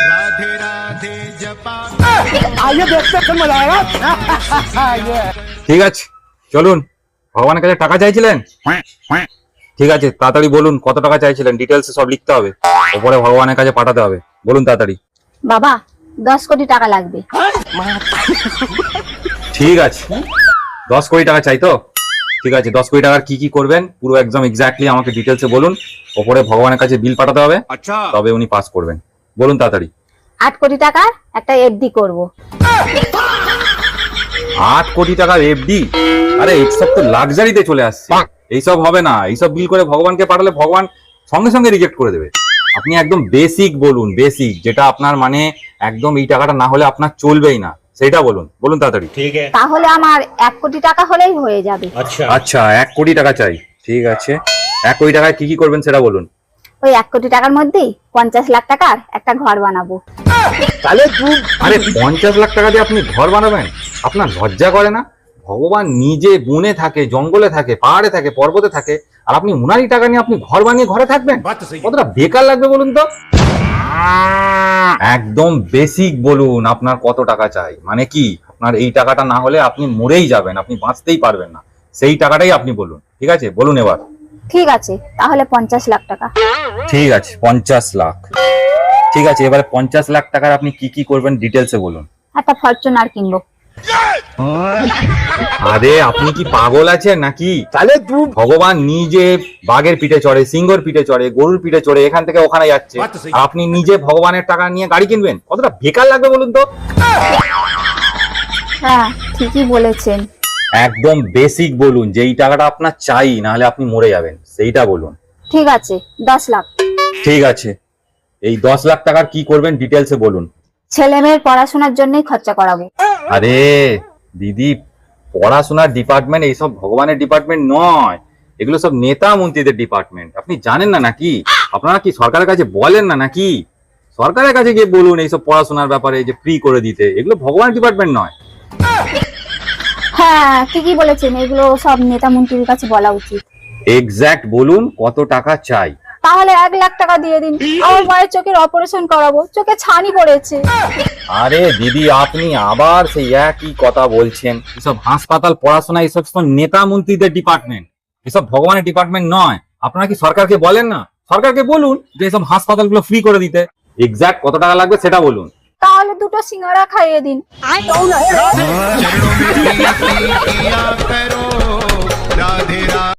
राधे राधे जपा आइए देखते हैं मजा आएगा। ঠিক আছে চলুন। ভগবানের কাছে টাকা চাইছিলেন? ঠিক আছে তাড়াতাড়ি বলুন কত টাকা চাইছিলেন, ডিটেলস সব লিখতে হবে, ওপরে ভগবানের কাছে পাঠাতে হবে। বলুন তাড়াতাড়ি। বাবা 10 কোটি টাকা লাগবে। ঠিক আছে 10 কোটি টাকা চাই তো? ঠিক আছে 10 কোটি টাকার কি কি করবেন পুরো একদম এক্স্যাক্টলি আমাকে ডিটেলসে বলুন, ওপরে ভগবানের কাছে বিল পাঠাতে হবে, তবে উনি পাস করবেন। বলুন তাড়াতাড়ি। 8 কোটি টাকার একটা এফডি করব। 8 কোটি টাকার এফডি? আরে এইসব তো লাক্সারিতে চলে আসছে, এইসব হবে না। এইসব বিল করে ভগবানকে পাঠালে ভগবান সঙ্গে সঙ্গে রিজেক্ট করে দেবে। আপনি একদম বেসিক বলুন, বেসিক যেটা আপনার মানে একদম এই টাকাটা না হলে আপনার চলবেই না, সেটা বলুন। বলুন তাড়াতাড়ি। তাহলে আমার 1 কোটি টাকা হলেই হয়ে যাবে। আচ্ছা 1 কোটি টাকা চাই, ঠিক আছে 1 কোটি টাকায় কি কি করবেন সেটা বলুন। ওই 1 কোটি টাকার মধ্যেই 50 লাখ টাকার একটা ঘর বানাবো। আরে 50 লাখ টাকা দিয়ে আপনি ঘর বানাবেন? আপনার লজ্জা করে না? ভগবান নিজে বনে থাকে, জঙ্গলে থাকে, পাহাড়ে থাকে, পর্বতে থাকে, আর আপনি উনারই টাকা নিয়ে আপনি ঘর বানিয়ে ঘরে থাকবেন? কতটা বেকার লাগবে বলুন তো। একদম বেসিক বলুন আপনার কত টাকা চাই, মানে কি আপনার এই টাকাটা না হলে আপনি মরেই যাবেন, আপনি বাঁচতেই পারবেন না, সেই টাকাটাই আপনি বলুন। ঠিক আছে বলুন এবার। ঠিক আছে তাহলে 50 লাখ টাকা। ঠিক আছে 50 লাখ। ঠিক আছে এবারে 50 লাখ টাকার আপনি কি কি করবেন ডিটেলসে বলুন। একটা ফরচুনার কিনবো। আরে আপনি কি পাগল আছেন নাকি? তাহলে ভগবান নিজে বাঘের পিঠে চড়ে, সিংহর পিঠে চড়ে, গরুর পিঠে চড়ে এখান থেকে ওখানে যাচ্ছে, আর আপনি নিজে ভগবানের টাকা নিয়ে গাড়ি কিনবেন? কতটা বেকার লাগবে বলুন তো। হ্যাঁ ঠিকই বলেছেন। একদম বেসিক বলুন, যেই টাকাটা আপনার চাই, না হলে আপনি মরে যাবেন, সেইটা বলুন। ঠিক আছে 10 লাখ। ঠিক আছে এই 10 লাখ টাকার কি করবেন ডিটেলসে বলুন। ছেলে মেয়ের পড়াশোনার জন্যই খরচা করাবো। আরে দিদি, পড়াশোনার ডিপার্টমেন্ট এইসব ভগবানের ডিপার্টমেন্ট নয়, এগুলো সব নেতা মন্ত্রীদের ডিপার্টমেন্ট। আপনি জানেন না নাকি? আপনারা কি সরকারের কাছে বলেন না নাকি? সরকারের কাছে গিয়ে বলুন এইসব পড়াশোনার ব্যাপারে যে ফ্রি করে দিতে। এগুলো ভগবানের ডিপার্টমেন্ট নয়। হ্যাঁ ঠিকই বলেছেন, এগুলো সব নেতা মন্ত্রীর কাছে বলা উচিত। এক্স্যাক্ট বলুন কত টাকা চাই। তাহলে 1 লাখ টাকা দিয়ে দিন, আমার মায়ের চোখের অপারেশন করাবো, চোখে ছানি পড়েছে। আরে দিদি আপনি আবার সেই একই কথা বলছেন। এসব হাসপাতাল, পড়াশোনা এসব সব নেতা মন্ত্রীদের ডিপার্টমেন্ট, এসব ভগবানের ডিপার্টমেন্ট নয়। আপনারা কি সরকারকে বলেন না? সরকারকে বলুন যে এসব হাসপাতালগুলো ফ্রি করে দিতে। এক্স্যাক্ট কত টাকা লাগবে সেটা বলুন। তাহলে 2টো সিঙ্গারা খাইয়ে দিন। चरणों में प्रीतियां करो राधे राधे।